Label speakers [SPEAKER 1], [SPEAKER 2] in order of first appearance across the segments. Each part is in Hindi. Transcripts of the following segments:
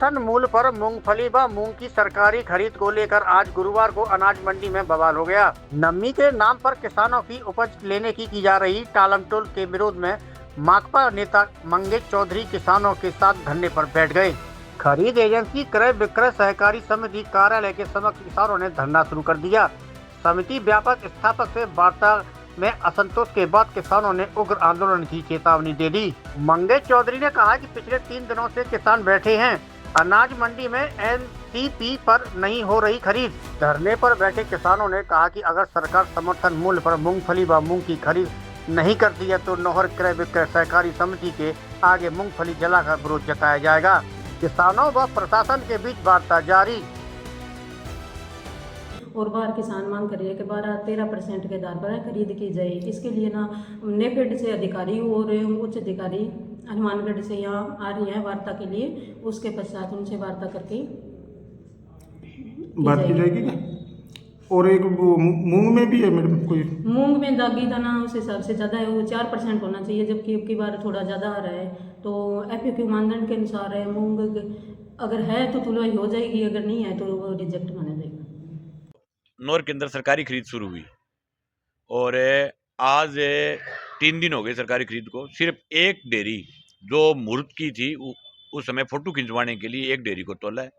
[SPEAKER 1] समर्थन मूल्य पर मूंगफली व मूंग की सरकारी खरीद को लेकर आज गुरुवार को अनाज मंडी में बवाल हो गया। नमी के नाम पर किसानों की उपज लेने की जा रही टालमटोल के विरोध में माकपा नेता मंगेश चौधरी किसानों के साथ धरने पर बैठ गए। खरीद एजेंसी क्रय विक्रय सहकारी समिति कार्यालय के समक्ष किसानों ने धरना शुरू कर दिया। समिति व्यापक स्थापक से वार्ता में असंतोष के बाद किसानों ने उग्र आंदोलन की चेतावनी दे दी। मंगेश चौधरी ने कहा कि पिछले 3 दिनों से किसान बैठे हैं, अनाज मंडी में एमसीपी पर नहीं हो रही खरीद। धरने पर बैठे किसानों ने कहा कि अगर सरकार समर्थन मूल्य पर मूंगफली व मूंग की खरीद नहीं करती है तो नौहर क्रय विक्रय सहकारी समिति के आगे मूंगफली जलाकर विरोध जताया जाएगा। किसानों व प्रशासन के बीच वार्ता जारी।
[SPEAKER 2] और बाहर किसान मांग कर रही है कि 12-13% के दर पर खरीद की जाए। इसके लिए ना नेफेड से अधिकारी और उच्च अधिकारी हनुमानगढ़ से यहाँ आ रही है वार्ता के लिए। उसके पश्चात उनसे वार्ता करके
[SPEAKER 3] बात की जाएगी। और एक वो मूंग में भी है मैडम, कोई
[SPEAKER 2] मूंग में दागी दाना उस हिसाब से ज़्यादा है, वो 4% होना चाहिए, जबकि अब की बार थोड़ा ज़्यादा आ रहा है। तो FAQ मानदंड के अनुसार है, मूंग अगर है तो तुलवाई हो जाएगी, अगर नहीं है तो वो रिजेक्ट माना जाएगा।
[SPEAKER 4] नौर के अंदर सरकारी खरीद शुरू हुई और आज 3 दिन हो गए सरकारी खरीद को। सिर्फ एक डेयरी जो मुहूर्त की थी उस समय फोटो खिंचवाने के लिए एक डेयरी को तोला है।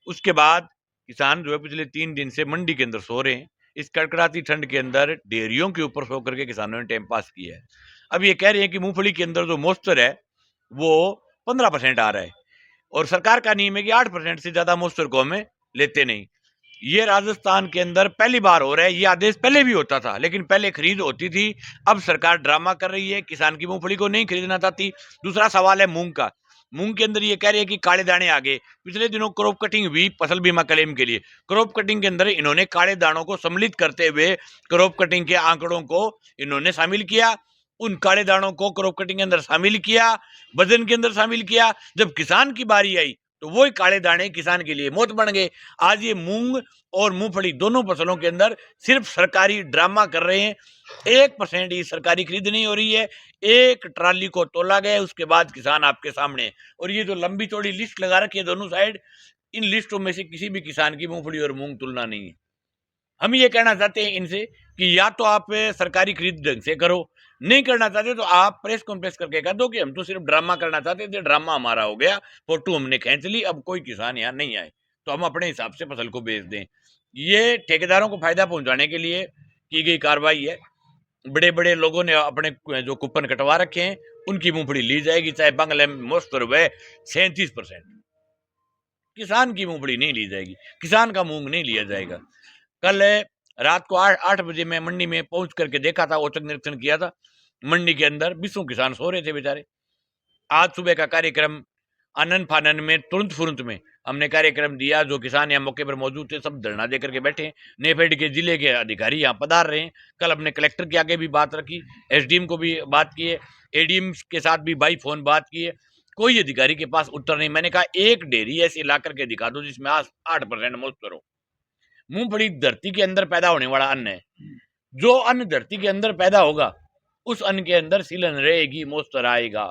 [SPEAKER 4] उसके बाद किसान जो है पिछले 3 दिन से मंडी के अंदर सो रहे हैं। इस कड़कड़ाती ठंड के अंदर डेयरियों के ऊपर सो करके किसानों ने टाइम पास किया है। अब ये कह रहे हैं कि मूंगफली के अंदर जो मोस्टर है वो 15% आ रहा है और सरकार का नियम है कि 8% से ज्यादा मोस्टर को हमें लेते नहीं। ये राजस्थान के अंदर पहली बार हो रहा है। ये आदेश पहले भी होता था, लेकिन पहले खरीद होती थी। अब सरकार ड्रामा कर रही है, किसान की मूंगफली को नहीं खरीदना चाहती। दूसरा सवाल है मूंग का। मूंग के अंदर ये कह रही है कि काले दाने आ गए। पिछले दिनों क्रॉप कटिंग हुई फसल बीमा क्लेम के लिए। क्रॉप कटिंग के अंदर इन्होंने काले दानों को सम्मिलित करते हुए क्रॉप कटिंग के आंकड़ों को इन्होंने शामिल किया। उन काले दानों को क्रॉप कटिंग के अंदर शामिल किया, वजन के अंदर शामिल किया। जब किसान की बारी आई तो वही काले दाने किसान के लिए मौत बन गए। आज ये मूंग और मूंगफली दोनों फसलों के अंदर सिर्फ सरकारी ड्रामा कर रहे हैं। 1% ही सरकारी खरीद नहीं हो रही है। एक ट्राली को तोला गया, उसके बाद किसान आपके सामने। और ये जो लंबी चौड़ी लिस्ट लगा रखी है दोनों साइड, इन लिस्टों में से किसी भी किसान की मूंगफली और मूंग तुलना नहीं है। हम ये कहना चाहते हैं इनसे कि या तो आप सरकारी खरीद ढंग से करो, नहीं करना चाहते तो आप प्रेस कॉन्फ्रेंस करके कह दो कि हम तो सिर्फ ड्रामा करना चाहते थे, ड्रामा हमारा हो गया, फोटो हमने खींच ली, अब कोई किसान यहाँ नहीं आए तो हम अपने हिसाब से फसल को बेच दें। ये ठेकेदारों को फायदा पहुंचाने के लिए की गई कार्रवाई है। बड़े बड़े लोगों ने अपने जो कूपन कटवा रखे हैं उनकी मूंगफली ली जाएगी, चाहे बांग्ला में मोस्तर हुए 37%। किसान की मूंगफली नहीं ली जाएगी, किसान का मूंग नहीं लिया जाएगा। कल रात को 8 बजे मैं मंडी में पहुंच करके देखा था, औचक निरीक्षण किया था। मंडी के अंदर 20 किसान सो रहे थे बेचारे। आज सुबह का कार्यक्रम आनंद फानन में तुरंत फुरंत में हमने कार्यक्रम दिया। जो किसान यहाँ मौके पर मौजूद थे सब धरना दे करके बैठे हैं। नेफेड के जिले के अधिकारी यहाँ पधार रहे हैं। कल हमने कलेक्टर के आगे भी बात रखी, SDM को भी बात की है, ADM के साथ भी बाई फोन बात की है। कोई अधिकारी के पास उत्तर नहीं। मैंने कहा एक डेयरी ऐसी ला करके दिखा दो जिसमें 8% मोस्टर हो। मूंगफली धरती के अंदर पैदा होने वाला अन्न है। जो अन्न धरती के अंदर पैदा होगा उस अन्न के अंदर सीलन रहेगी, मोस्टर आएगा।